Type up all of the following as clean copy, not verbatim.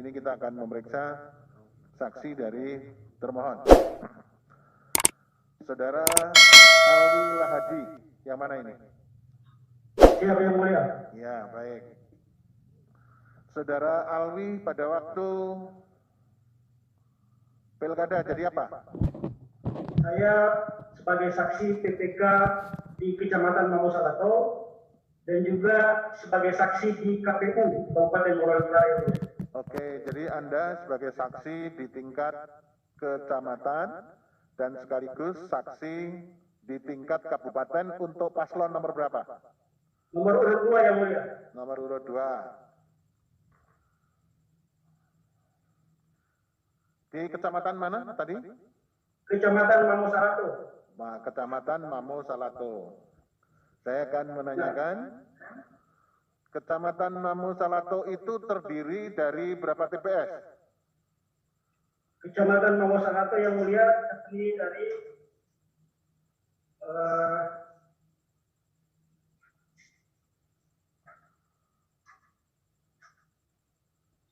Ini kita akan memeriksa saksi dari termohon. Saudara Alwi Lahadi, yang mana ini? Siap, Yang Mulia. Ya, baik. Saudara Alwi pada waktu pilkada jadi apa? Saya sebagai saksi PPK di Kecamatan Mamosalato dan juga sebagai saksi di KPU Kabupaten Morawalembang. Oke, jadi Anda sebagai saksi di tingkat kecamatan dan sekaligus saksi di tingkat kabupaten untuk paslon nomor berapa? Nomor urut 2, Yang Mulia. Nomor urut 2. Di kecamatan mana tadi? Kecamatan Mamosalato. Kecamatan Mamosalato. Saya akan menanyakan, Kecamatan Mamosalato itu terdiri dari berapa TPS? Kecamatan Mamosalato, Yang Mulia, terdiri dari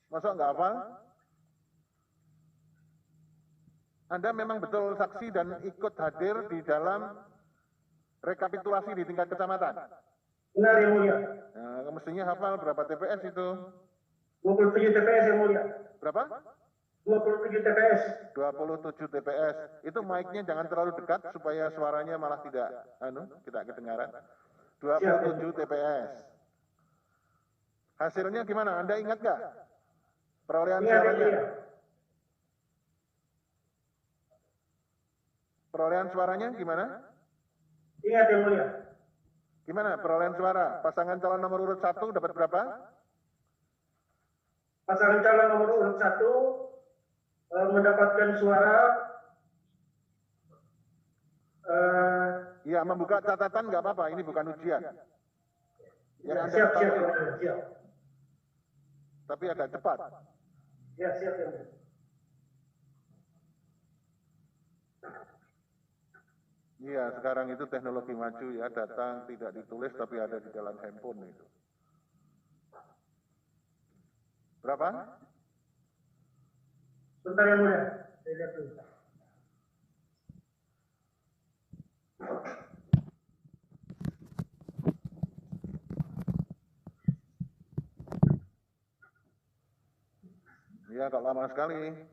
Masa nggak hafal? Anda memang betul saksi dan ikut hadir di dalam rekapitulasi di tingkat kecamatan? benar, Yang Mulia. Nah, mestinya hafal berapa TPS itu? 27 TPS, Yang Mulia. Berapa? 27 TPS. 27 TPS. Itu mic-nya jangan terlalu dekat supaya suaranya malah tidak tidak kedengaran. 27 TPS. Hasilnya gimana? Anda ingat nggak? Perolehan Ingat, Yang suaranya? Mulia. Perolehan suaranya gimana? Ingat, Yang Mulia. Gimana perolehan suara? Pasangan calon nomor urut 1 dapat berapa? Pasangan calon nomor urut 1 mendapatkan suara Ya, membuka catatan nggak apa-apa, ini bukan ujian. Yang Anda siap, ketahui, siap. tapi agak cepat. Ya, siap, Yang Mulia. Iya, sekarang itu teknologi maju ya, datang tidak ditulis tapi ada di dalam handphone itu. Berapa? Bentar, Yang Mulia. Saya lihat dulu. Iya, kok lama sekali.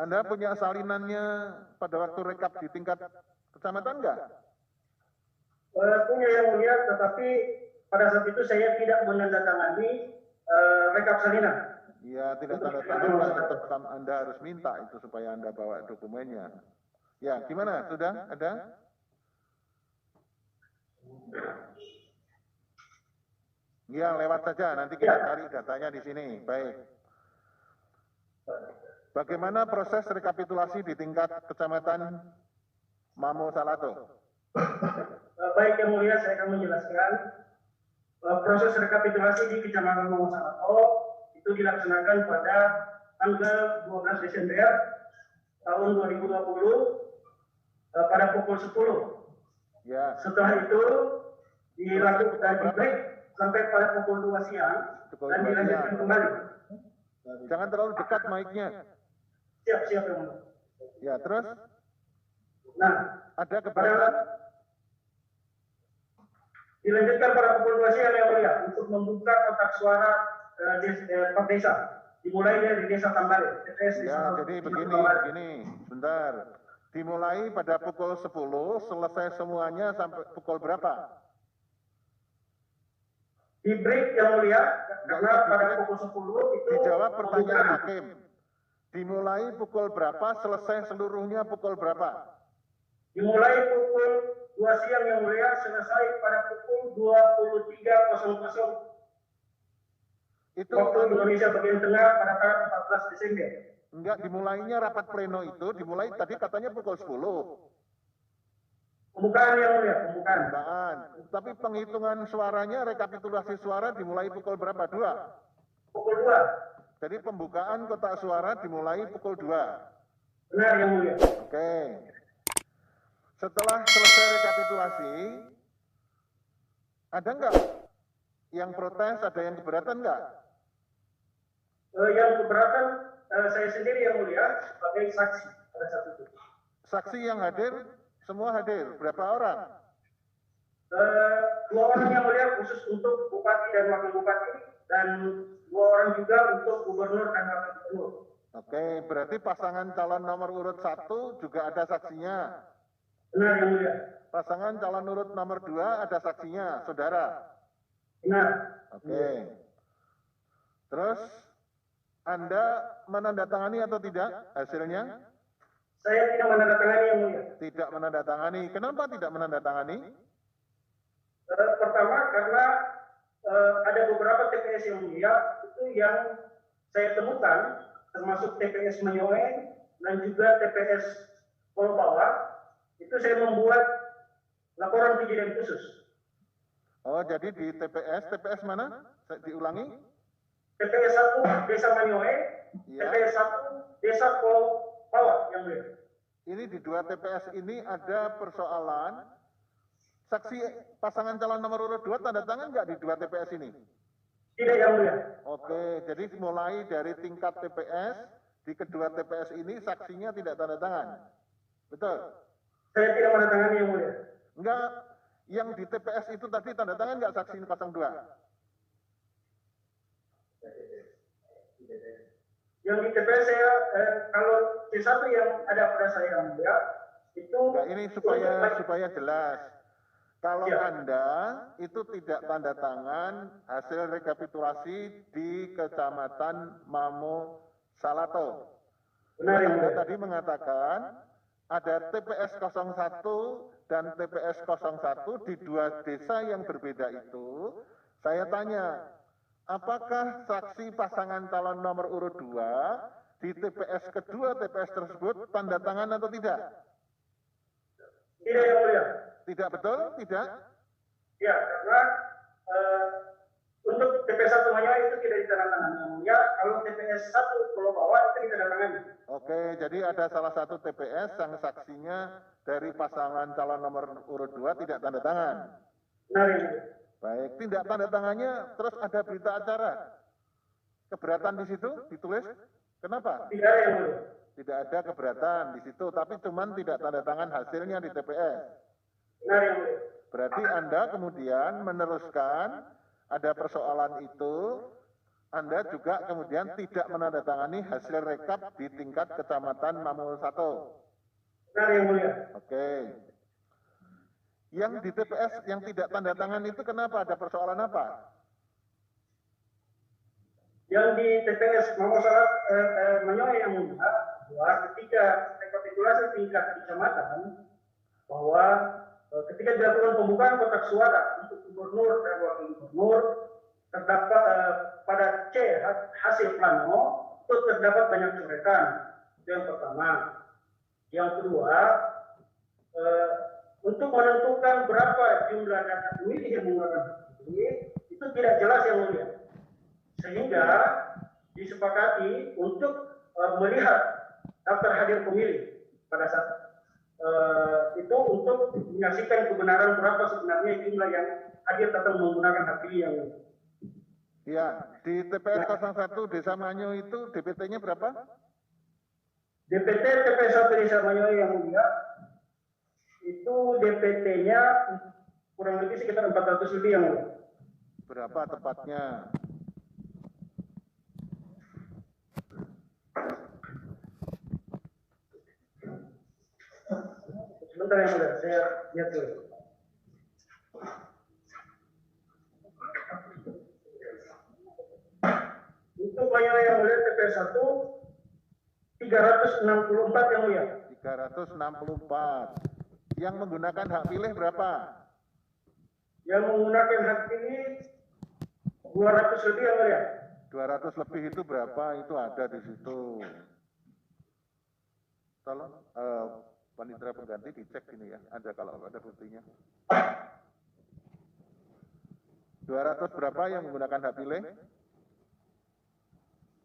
Anda punya salinannya pada waktu rekap di tingkat kecamatan enggak? Punya, Yang Mulia, tetapi pada saat itu saya tidak menandatangani rekap salinan. Iya, tidak tanda tangan, tetap Anda harus minta itu supaya Anda bawa dokumennya. Ya, gimana? Sudah ada? Iya, lewat saja. Nanti kita cari datanya di sini. Baik. Bagaimana proses rekapitulasi di tingkat kecamatan Mamosalato? Baik, Yang Mulia, saya akan menjelaskan. Proses rekapitulasi di Kecamatan Mamosalato itu dilaksanakan pada tanggal 12 Desember tahun 2020 pada pukul 10. Ya. Setelah itu dilakukan di break sampai pada pukul 2 siang dan dilanjutkan kembali. Jangan terlalu dekat mic-nya. Siap, Yang Mulia. Ya, terus? Nah, ada keberatan? Dilanjutkan pada pukul 2 siang, Yang Mulia, untuk membuka kotak suara per desa. Dimulai dari Desa Tambale. Ya, jadi begini, sebentar. Dimulai pada pukul 10, selesai semuanya sampai pukul berapa? Di break, Yang Mulia, karena pada pukul 10 itu dijawab pertanyaan hakim. Dimulai pukul berapa, selesai seluruhnya pukul berapa? Dimulai pukul 2 siang, Yang Mulia, selesai pada pukul 23.00. Itu waktu Indonesia bagian tengah pada tanggal 14 Desember. Enggak, dimulainya rapat pleno itu, dimulai tadi katanya pukul 10. Pembukaan, Yang Mulia, pembukaan. Tapi penghitungan suaranya, rekapitulasi suara dimulai pukul berapa? 2? Pukul 2. Jadi pembukaan kotak suara dimulai pukul 2. Benar, Yang Mulia. Oke. Setelah selesai rekapitulasi, Ada nggak yang protes, ada yang keberatan nggak? Yang keberatan saya sendiri yang mulia sebagai saksi pada saat itu. Saksi yang hadir, semua hadir. Berapa orang? 2 orang yang mulia khusus untuk bupati dan wakil bupati, dan 2 orang juga untuk gubernur dan wakil gubernur. Oke, berarti pasangan calon nomor urut 1 juga ada saksinya. Benar yang mulia. Pasangan calon urut nomor 2 ada saksinya, saudara. Benar. Oke. Terus Anda menandatangani atau tidak hasilnya? Saya tidak menandatangani yang mulia. Tidak menandatangani. Kenapa tidak menandatangani? Pertama karena ada beberapa TPS yang mulia itu yang saya temukan, termasuk TPS Manyoe dan juga TPS Pulau Bawah, itu saya membuat laporan kejadian khusus. Oh, jadi di TPS mana? Diulangi? TPS 1 Desa Manyoe, Ya. TPS 1 Desa Pulau Bawah yang mulia. Ini di 2 TPS ini ada persoalan. Saksi pasangan calon nomor urut 2 tanda tangan nggak di 2 TPS ini? Tidak yang mulia. Oke, jadi mulai dari tingkat TPS, di kedua TPS ini saksinya tidak tanda tangan. Betul? Saya tidak menandatangani yang mulia. Enggak, yang di TPS itu tadi tanda tangan nggak saksi 02? Yang di TPS saya, kalau C1 yang ada pada saya yang mulia, itu... Enggak, ini supaya jelas. Kalau Ya. Anda itu tidak tanda tangan hasil rekapitulasi di Kecamatan Mamo Salato. Benar yang Anda mulia. tadi mengatakan ada TPS 01 dan TPS 01 di 2 desa yang berbeda itu. Saya tanya, apakah saksi pasangan calon nomor urut 2 di TPS kedua TPS tersebut tanda tangan atau tidak? Tidak yang mulia. Tidak betul? Tidak? Ya, karena untuk TPS 1 Manyoe itu tidak ditandatangani yang mulia. Kalau TPS 1 Pulau Bawah itu ditandatangani. Oke, jadi ada salah satu TPS yang saksinya dari pasangan calon nomor urut 2 tidak tanda tangan. Benar yang mulia. Baik, tidak tanda tangannya terus ada berita acara. Keberatan di situ ditulis. Kenapa? Tidak ada yang mulia. Tidak ada keberatan di situ, tapi cuman tidak tanda tangan hasilnya di TPS. Benar yang mulia. Berarti Anda kemudian meneruskan ada persoalan itu, Anda juga kemudian tidak menandatangani hasil rekap di tingkat Kecamatan Mamo 1. Benar yang mulia. Oke. Yang di TPS yang tidak tanda tangan itu kenapa? Ada persoalan apa? Yang di TPS Manyoe yang mulia, bahwa ketika rekapitulasi tingkat kecamatan, bahwa ketika dilakukan pembukaan kotak suara untuk gubernur dan wakil gubernur, terdapat pada C hasil plano itu terdapat banyak coretan. Itu yang pertama. Yang kedua, untuk menentukan berapa jumlah data pemilih yang menggunakan hak pilih itu tidak jelas yang mulia. Sehingga disepakati untuk melihat daftar hadir pemilih pada saat itu untuk menyaksikan kebenaran berapa sebenarnya jumlah yang hadir datang menggunakan hak pilih yang mulia. Ya, di TPS 01 Desa Manyo itu DPT-nya berapa? DPT TPS 1 Desa Manyoe yang mulia itu DPT-nya kurang lebih sekitar 400 lebih yang mulia. Berapa tepatnya? Sebentar yang mulia, saya lihat dulu. Untuk Manyoe yang mulia TPS 1 364 yang mulia. 364. Yang menggunakan hak pilih berapa? Yang menggunakan hak pilih 200 lebih yang mulia. 200 lebih itu berapa? Itu ada di situ. Tolong panitera pengganti dicek ini ya, ada kalau ada buktinya. 200 berapa yang menggunakan hak pilih?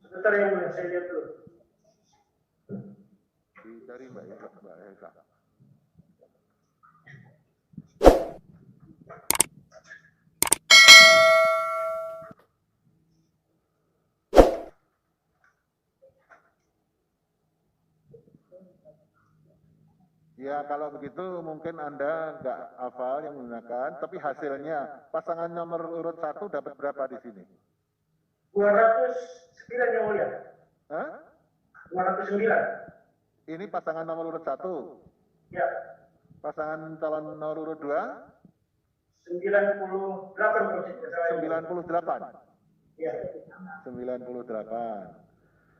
Sebentar yang mulia, saya lihat dulu. Dicari Mbak Eka. Ya, kalau begitu mungkin Anda nggak hafal yang menggunakan, tapi hasilnya pasangan nomor urut 1 dapat berapa di sini? 209 yang mulia. Hah? 209. Ini pasangan nomor urut 1. Ya. Pasangan calon nomor urut 2? 98. 98. Ya. 98.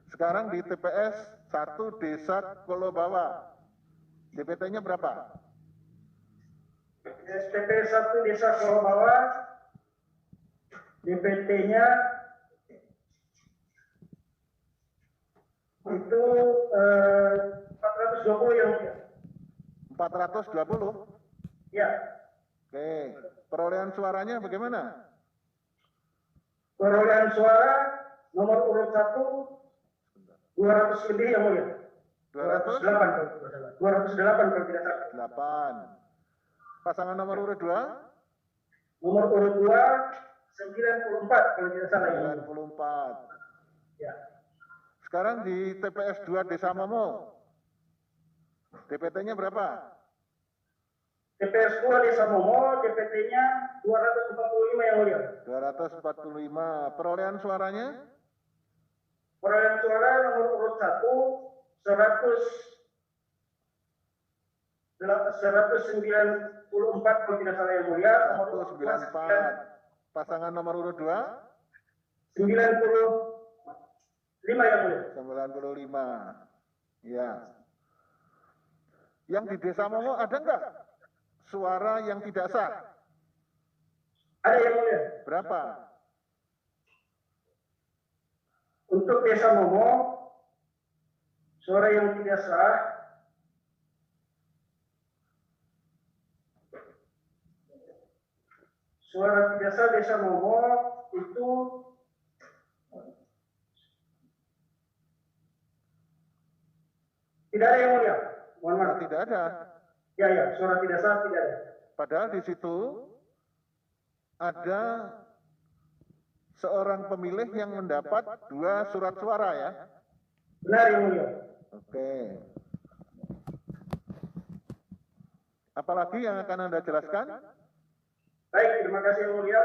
Sekarang di TPS 1 Desa Kolobawa. DPT-nya berapa? SPP 1 Desa Kolobawa, DPT-nya itu 420 yang mulia. 420? Ya. Oke. Perolehan suaranya bagaimana? Perolehan suara nomor urut 1 200 lebih yang mulia. 208 kalau tidak salah. 208 kalau tidak salah. 8. Pasangan nomor urut 2? Nomor urut 2 94 kalau tidak salah. 94. Ya. Sekarang di TPS 2 Desa Momo. DPT-nya berapa? TPS 2 Desa Momo, DPT-nya 245 yang mulia. 245. Perolehan suaranya? Perolehan suara nomor urut 1 194 kalau tidak salah yang mulia. 194. Pasangan nomor urut 2? 95 yang mulia. 95. Ya. Yang di Desa Momo ada nggak suara yang tidak sah? Ada yang mulia. Berapa? Untuk Desa Momo, suara yang tidak sah Desa Momo itu tidak ada yang mulia. Mohon maaf. Tidak ada. Ya, suara tidak sah tidak ada. Padahal di situ ada seorang pemilih yang mendapat 2 surat suara ya. Benar yang mulia. Oke. Apalagi yang akan Anda jelaskan? Baik, terima kasih yang mulia.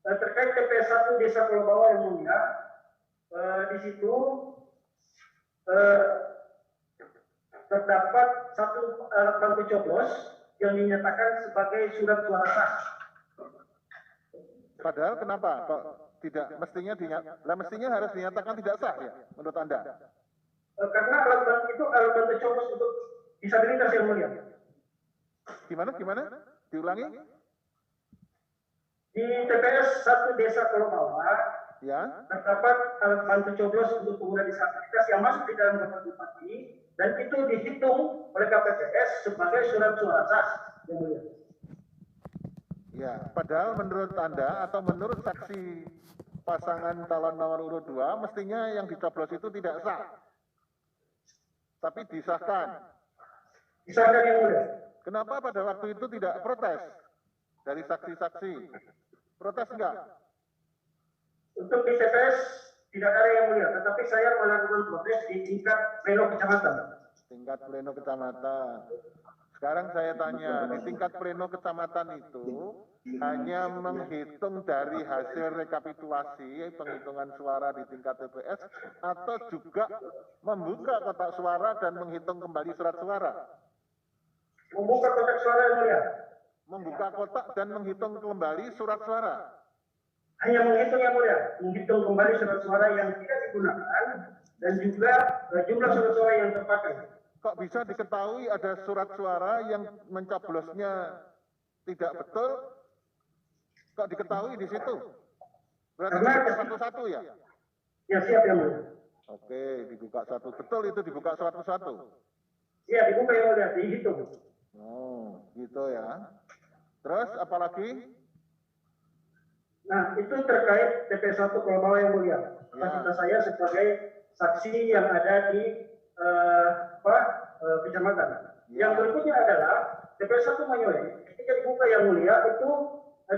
Terkait TPS 1 Desa Kolobawa yang mulia, di situ terdapat satu alat bantu coblos yang dinyatakan sebagai surat suara sah. Padahal kenapa kok tidak mestinya harus dinyatakan tidak sah ya menurut Anda? Karena alat bantu itu alat bantu coblos untuk disabilitas yang mulia. Gimana? Diulangi? Di TPS 1 Desa Kolobawa Ya. terdapat alat bantu coblos untuk pengguna disabilitas yang masuk di dalam daftar bupati dan itu dihitung oleh KPPS sebagai surat suara sah yang mulia. Ya, padahal menurut Anda atau menurut saksi pasangan calon nomor urut 2 mestinya yang dicoblos itu tidak sah. Tapi disahkan. Disahkan yang mulia. Kenapa pada waktu itu tidak protes dari saksi-saksi? Protes enggak? Untuk di TPS tidak ada yang mulia, tetapi saya melakukan protes di tingkat pleno kecamatan. Tingkat pleno kecamatan. Sekarang saya tanya, di tingkat pleno kecamatan itu hanya menghitung dari hasil rekapitulasi penghitungan suara di tingkat TPS atau juga membuka kotak suara dan menghitung kembali surat suara? Membuka kotak suara yang mulia. Membuka kotak dan menghitung kembali surat suara. Hanya menghitung yang mulia, menghitung kembali surat suara yang tidak digunakan dan juga jumlah surat suara yang terpakai. Kok bisa diketahui ada surat suara yang mencoblosnya tidak betul? Kok diketahui di situ? Berarti dibuka satu-satu ya? Ya, siap yang mulia. Oke, dibuka satu. Betul itu dibuka satu-satu? Iya, dibuka yang mulia, dihitung. Oh, gitu ya. Terus apalagi? Nah, itu terkait TPS 1 Kolobawa yang mulia. Kapasitas saya sebagai saksi yang ada di kecamatan. Yang berikutnya adalah TPS 1 Manyoe. Ketika dibuka yang mulia itu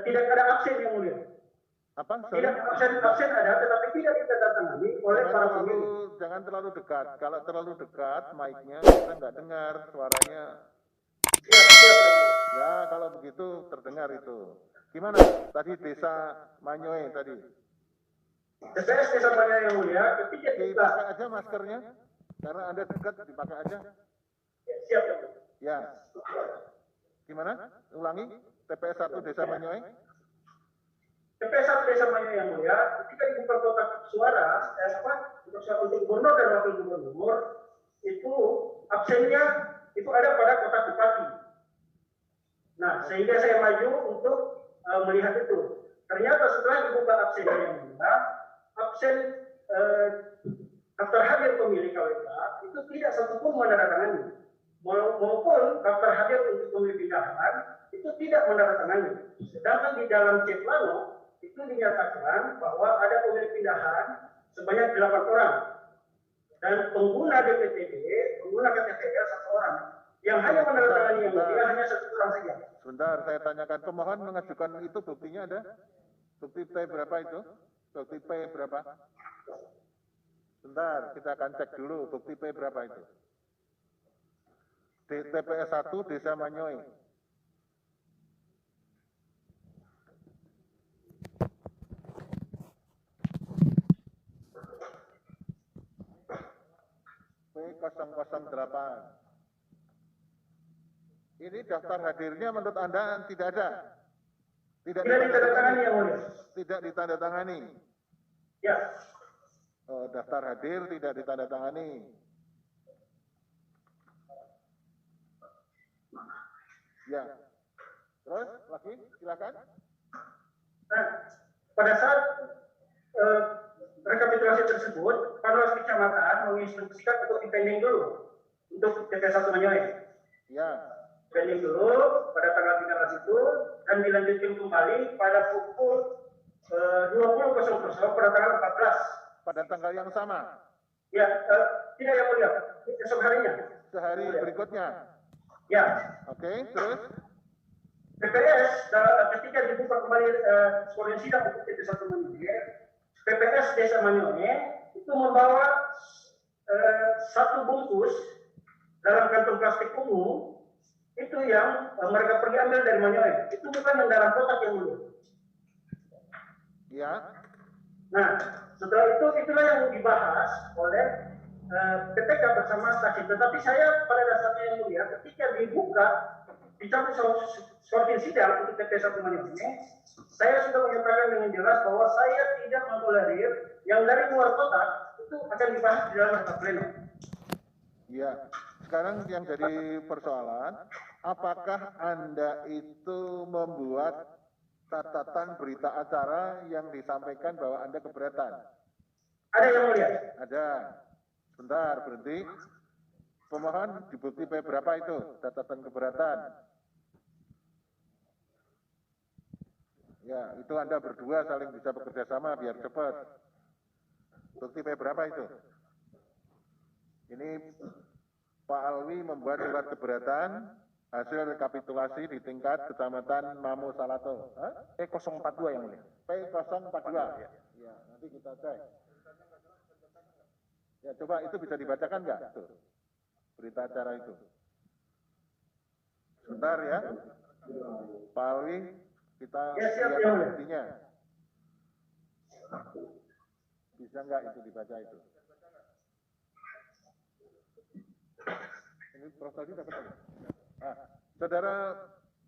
tidak ada absen yang mulia. Apa? Tidak, absen ada, tetapi tidak ditandatangani oleh para pemilih. Jangan terlalu dekat. Kalau terlalu dekat, mic-nya kita nggak dengar suaranya. Siap. Ya, kalau begitu terdengar itu. Gimana? Tadi Desa Manyoe tadi. TPS Desa Manyoe yang mulia, ketika kita dipakai aja maskernya, karena Anda dekat, dipakai aja. siap. Ya. Gimana? Ulangi. TPS 1 Desa Manyoe. TPS 1 Desa Manyoe yang mulia, ketika dibuka kotak suara, untuk gubernur dan wakil gubernur, itu absennya itu ada pada kotak bupati. Nah, sehingga saya maju untuk melihat itu. Ternyata setelah dibuka absennya yang mulia, absen daftar hadir pemilih KWK itu tidak satupun menandatangani. Maupun daftar hadir untuk pemilih pindahan itu tidak menandatangani. Sedangkan di dalam chat plano itu dinyatakan bahwa ada pemilih pindahan sebanyak 8 orang dan pengguna DPTB, pengguna KTPL 1 orang. Yang hanya menandatangani yang mulia hanya 1 orang saja. Sebentar, saya tanyakan, pemohon mengajukan itu buktinya ada? Bukti P berapa itu? Bukti P berapa? Sebentar, kita akan cek dulu bukti P berapa itu. TPS 1 Desa Manyoe. P008. Ini daftar hadirnya menurut Anda tidak ada? Tidak ditandatangani yang mulia. Tidak ditandatangani. Ya. Oh, daftar hadir tidak ditandatangani. Ya. Terus lagi, silakan. Nah, pada saat rekapitulasi tersebut, Panwas Kecamatan menginstruksikan untuk dipending dulu untuk TPS 1 Manyoe. Ya. Pending dulu pada tanggal 13 itu dan dilanjutkan kembali pada pukul 20.00 pada tanggal 14. Pada tanggal yang sama? Ya, tidak yang mulia, esok harinya. Sehari berikutnya? Ya. Oke, terus? TPS ketika dibuka kembali skor sidang untuk TPS 1 Manyoe, TPS Desa Manyoe itu membawa 1 bungkus dalam kantong plastik ungu itu yang mereka pergi ambil dari Manyoe. Itu bukan yang dalam kotak yang mulia. Ya. Nah, setelah itu itulah yang dibahas oleh PPK bersama saksi. Tetapi saya pada dasarnya yang mulia ketika dibuka dicabut sortir sidang untuk TPS 1 Manyoe, saya sudah menyatakan dengan jelas bahwa saya tidak mentolerir yang dari luar kotak itu akan dibahas di dalam rapat pleno. Ya, sekarang yang jadi persoalan, apakah Anda itu membuat catatan berita acara yang disampaikan bahwa Anda keberatan? Ada yang mulia? Ada. Sebentar, berhenti. Pemohon di bukti P berapa itu? Catatan keberatan. Ya, itu Anda berdua saling bisa bekerja sama biar cepat. Bukti P berapa itu? Ini Pak Alwi membuat surat keberatan hasil rekapitulasi di tingkat Kecamatan Mamo Salato. P042 yang mulia. P042. Ya, nanti kita cek. Ya, coba itu bisa dibacakan nggak? Tuh, berita acara itu. Sebentar ya. Pak Alwi, kita lihat buktinya. Bisa nggak itu dibaca itu? Ini Prof. tadi dapat lagi. Nah, saudara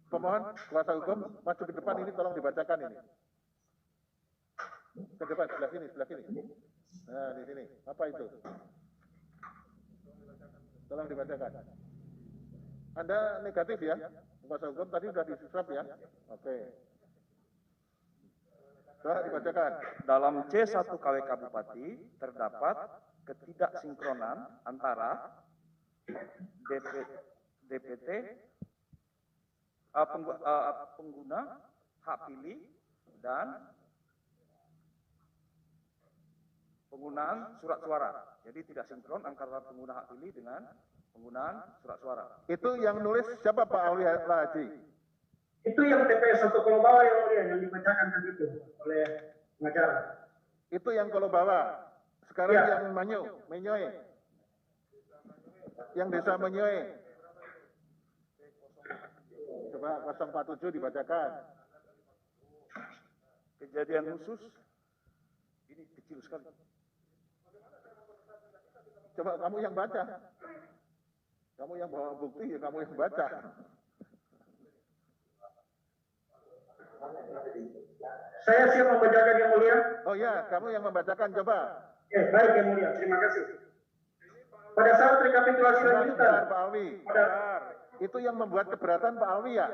pemohon, kuasa hukum, maju ke depan ini tolong dibacakan ini. Ke depan, sebelah sini, sebelah sini. Nah, di sini. Apa itu? Tolong dibacakan. Anda negatif ya? Kuasa hukum tadi sudah disusap ya? Oke. Coba dibacakan. Dalam C1 KWK Bupati terdapat ketidaksinkronan antara DPT pengguna hak pilih dan penggunaan surat suara. Jadi tidak sinkron antara pengguna hak pilih dengan penggunaan surat suara. Itu yang nulis siapa Pak Alwi Haji? Itu yang TPS 1 Kolombawa yang mulia yang dibacakan tadi itu oleh pengacara. Itu yang Kolo Bawah. Sekarang Ya. yang Menyoe. Yang desa Menyoe. Coba 047 dibacakan. Kejadian khusus ini kecil sekali. Coba kamu yang baca. Kamu yang bawa bukti, ya kamu yang baca. Saya siap membacakan yang mulia. Oh ya, kamu yang membacakan, coba. Baik yang mulia, terima kasih. Pada saat rekapitulasi lanjutan, Bentar, Pak Alwi. pada Itu yang membuat keberatan Pak Alwi ya?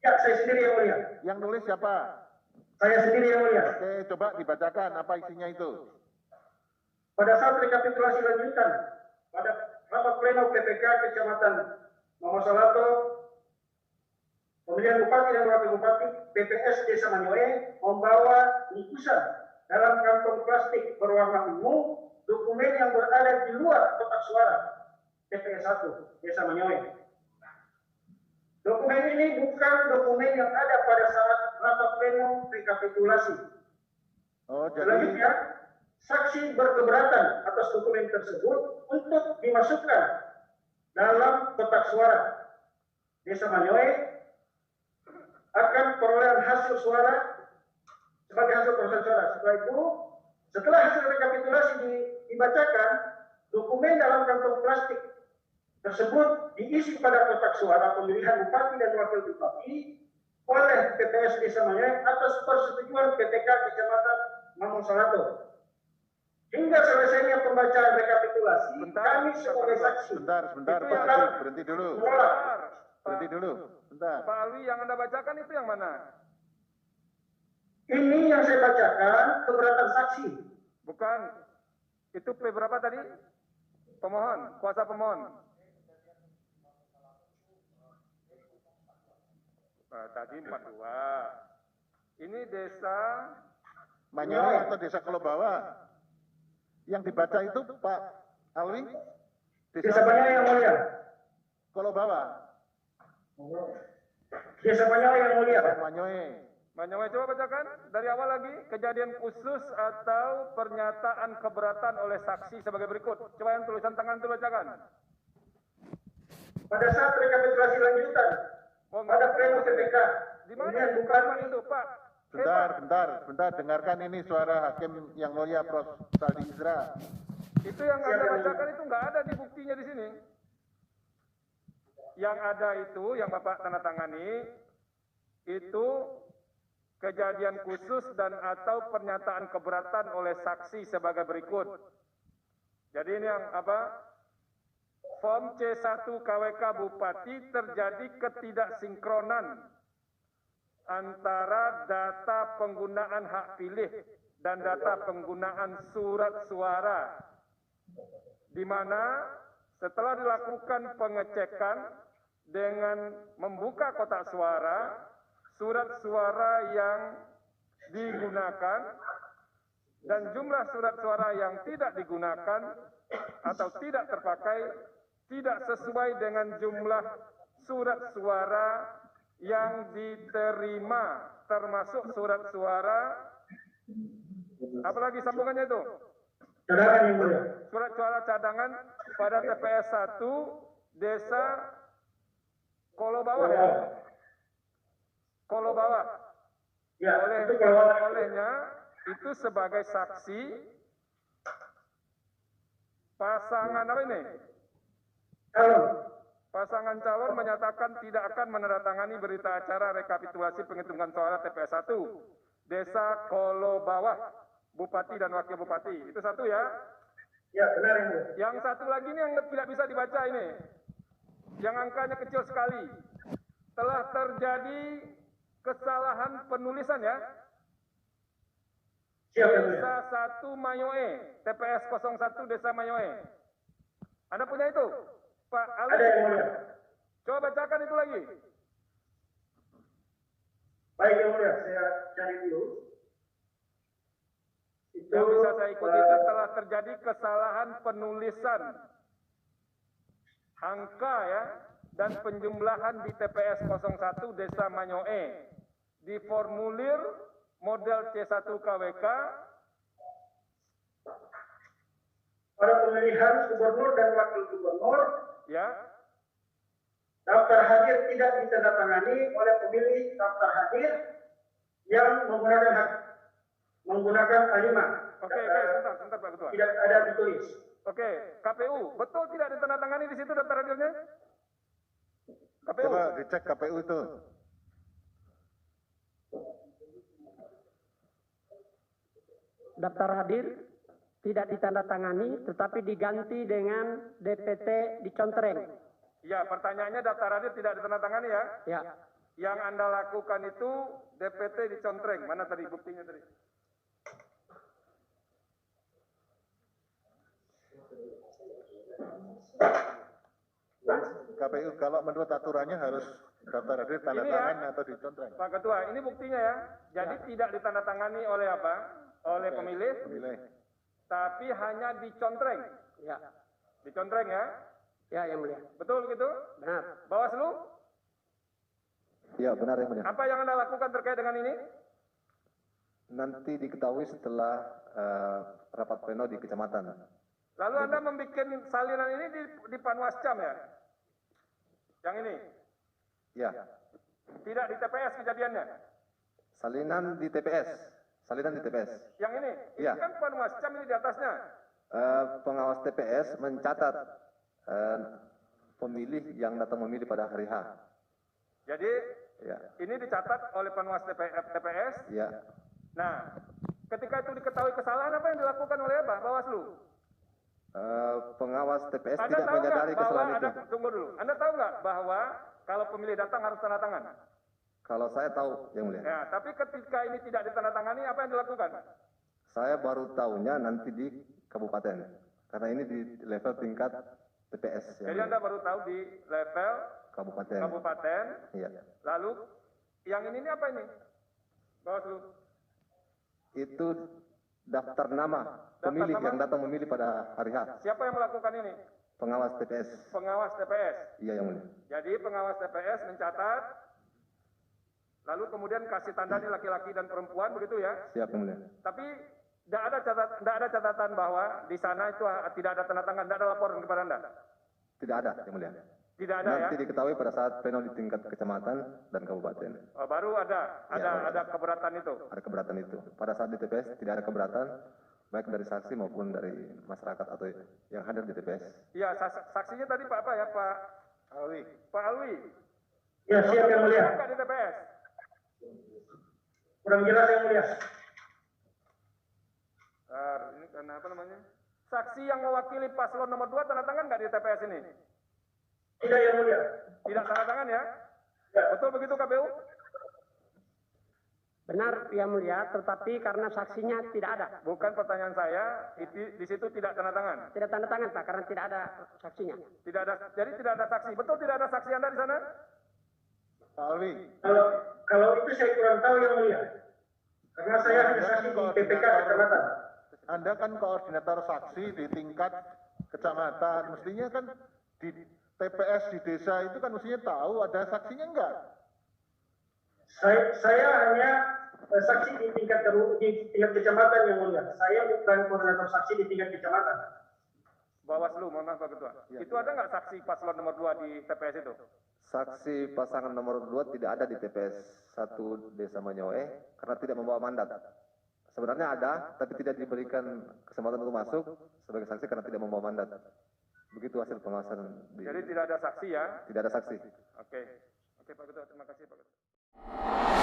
ya saya sendiri yang mulia. Yang nulis siapa? Saya sendiri yang mulia. Oke, coba dibacakan apa isinya itu. Pada saat rekapitulasi lanjutan, pada rapat pleno PPK Kecamatan Mamosalato, pemilihan bupati dan wakil bupati, PPS Desa Manyoe membawa bungkusan dalam kantong plastik berwarna ungu dokumen yang berada di luar kotak suara TPS 1 Desa Manyoe. Dokumen ini bukan dokumen yang ada pada saat rapat pleno rekapitulasi. Oh, jadi Selanjutnya, saksi berkeberatan atas dokumen tersebut untuk dimasukkan dalam kotak suara Desa Manyoe akan perolehan hasil suara sebagai hasil perolehan suara. Setelah hasil rekapitulasi dibacakan, dokumen dalam kantong plastik tersebut diisi pada kotak suara pemilihan bupati dan wakil bupati oleh PPS Desa Manyoe atas persetujuan PTK Kecamatan Mamosalato. Hingga selesainya pembacaan rekapitulasi, kami sebagai saksi. Sebentar, Itu Pak yang Alwi, berhenti dulu. menolak. Berhenti dulu, sebentar. Pak Alwi, yang Anda bacakan itu yang mana? Ini yang saya bacakan keberatan saksi. Bukan. Itu P berapa tadi? Pemohon, kuasa pemohon. Tadi 42. Ini desa Manyoe atau desa Kolo Bawah? Yang dibaca itu Pak Alwi? Desa Manyoe yang mulia. Kolo Bawah? Desa Manyoe yang mulia. Manyoe. Manyoe, coba bacakan dari awal lagi. Kejadian khusus atau pernyataan keberatan oleh saksi sebagai berikut. Coba yang tulisan tangan itu bacakan. Pada saat rekapitulasi lanjutan, pada pleno PPK, Di mana pemilihan bukan bupati itu, Pak? Bentar, dengarkan ini suara hakim yang mulia Prof. Saldi Isra. Itu yang Anda bacakan itu nggak ada di buktinya di sini. Yang ada itu, yang Bapak tanda tangani, itu kejadian khusus dan atau pernyataan keberatan oleh saksi sebagai berikut. Jadi ini yang apa? Form C1 KWK Bupati terjadi ketidaksinkronan antara data penggunaan hak pilih dan data penggunaan surat suara, di mana setelah dilakukan pengecekan dengan membuka kotak suara, surat suara yang digunakan dan jumlah surat suara yang tidak digunakan atau tidak terpakai tidak sesuai dengan jumlah surat suara yang diterima, termasuk surat suara, apalagi sambungannya itu? cadangan yang mulia. Surat suara cadangan pada TPS 1 Desa Kolo Bawah ya? Kolo Bawah. Ya, itu kalau Olehnya itu sebagai saksi pasangan apa ini? Pasangan calon menyatakan tidak akan menandatangani berita acara rekapitulasi penghitungan suara TPS 1 Desa Kolo Bawah, Bupati dan Wakil Bupati. Itu satu ya. Ya, benar yang mulia. Yang satu lagi ini yang tidak bisa dibaca ini. Yang angkanya kecil sekali. Telah terjadi kesalahan penulisan ya. Siap yang mulia. Desa 1 Manyoe, TPS 01 Desa Manyoe. Anda punya itu? Pak Ali. Ada yang mulia. Coba bacakan itu lagi. Baik yang mulia, saya cari dulu. Itu Yang bisa saya ikuti itu telah terjadi kesalahan penulisan angka ya dan penjumlahan di TPS 01 Desa Manyoe di formulir model C1 KWK pada pemilihan gubernur dan wakil gubernur, ya. daftar hadir tidak ditandatangani oleh pemilih daftar hadir yang menggunakan A5. Oke, sebentar Pak Ketua. Tidak ada ditulis. Oke, KPU, betul tidak ditandatangani di situ daftar hadirnya? KPU. Coba dicek KPU itu. Daftar hadir tidak ditandatangani tetapi diganti dengan DPT dicontreng. Ya, pertanyaannya daftar hadir tidak ditandatangani ya? Ya. Yang Anda lakukan itu DPT dicontreng. Mana tadi buktinya tadi? KPU kalau menurut aturannya harus daftar hadir tanda Ini ya, tangan atau dicontreng. Pak Ketua, ini buktinya ya. Jadi tidak ditandatangani oleh apa? Oleh pemilih, Pemilih. tapi hanya dicontreng. Ya. Dicontreng ya? Ya, yang mulia. Betul begitu? Benar. Bawaslu, Ya, benar yang mulia. apa yang Anda lakukan terkait dengan ini? Nanti diketahui setelah rapat pleno di kecamatan. Lalu Anda membuat salinan ini di Panwascam ya? Yang ini? Ya, Tidak di TPS kejadiannya? salinan di TPS. Salinan di TPS. Yang ini? Iya. Ini kan Panwascam ini di atasnya. Pengawas TPS mencatat pemilih yang datang memilih pada hari H. Jadi Ya, ini dicatat oleh Panwas TPS. ya. Nah, ketika itu diketahui kesalahan, apa yang dilakukan oleh apa? Bawaslu. Pengawas TPS Anda tidak tahu menyadari nggak bahwa kesalahan itu. tunggu dulu. Anda tahu nggak bahwa kalau pemilih datang harus tanda tangan? Kalau saya tahu, yang mulia. Ya, tapi ketika ini tidak ditandatangani, apa yang dilakukan? Saya baru tahunya nanti di kabupaten. Karena ini di level tingkat TPS. Jadi Anda baru tahu di level Kabupaten. kabupaten. Iya. Lalu yang ini apa ini? Bawaslu. Itu daftar nama pemilih nama? yang datang memilih pada hari H. Siapa yang melakukan ini? Pengawas TPS. Pengawas TPS. Iya, yang mulia. Jadi pengawas TPS mencatat, lalu kemudian kasih tanda ini laki-laki dan perempuan begitu ya. Siap, yang mulia. Tapi tidak ada catatan bahwa di sana itu tidak ada tanda tangan, tidak ada laporan kepada Anda. Tidak ada, yang mulia. Tidak ada Nanti ya. diketahui pada saat pleno di tingkat kecamatan dan kabupaten. Oh, baru ada keberatan itu. Ada keberatan itu. Pada saat di TPS tidak ada keberatan, baik dari saksi maupun dari masyarakat atau yang hadir di TPS. Iya, saksinya tadi Pak apa ya, Pak Alwi. Pak Alwi. Ya, siap yang mulia. Enggak di TPS. Kurang jelas yang mulia. Ini karena apa namanya? Saksi yang mewakili paslon nomor 2 tanda tangan nggak di TPS ini? Tidak yang mulia. Tidak tanda tangan ya? Ya. Betul begitu KPU? Benar, yang mulia, tetapi karena saksinya tidak ada. Bukan pertanyaan saya, di situ tidak tanda tangan. Tidak tanda tangan, Pak, karena tidak ada saksinya. Tidak ada, jadi tidak ada saksi. Betul tidak ada saksi Anda di sana? Pak Alwi. Kalau itu saya kurang tahu yang mulia. Karena saya hanya saksi di PPK kecamatan. Anda kan koordinator saksi di tingkat kecamatan. Mestinya kan di TPS di desa itu kan mestinya tahu ada saksinya enggak? Saya hanya saksi di tingkat kecamatan yang mulia. Saya bukan koordinator saksi di tingkat kecamatan. Bawaslu, mohon maaf Pak Ketua. Ya. Itu ada nggak saksi paslon nomor 2 di TPS itu? Saksi pasangan nomor 2 tidak ada di TPS 1 Desa Manyoe karena tidak membawa mandat. Sebenarnya ada, tapi tidak diberikan kesempatan untuk masuk sebagai saksi karena tidak membawa mandat. Begitu hasil pengawasan. Jadi tidak ada saksi ya? Tidak ada saksi. Oke, Pak Ketua, terima kasih Pak Ketua.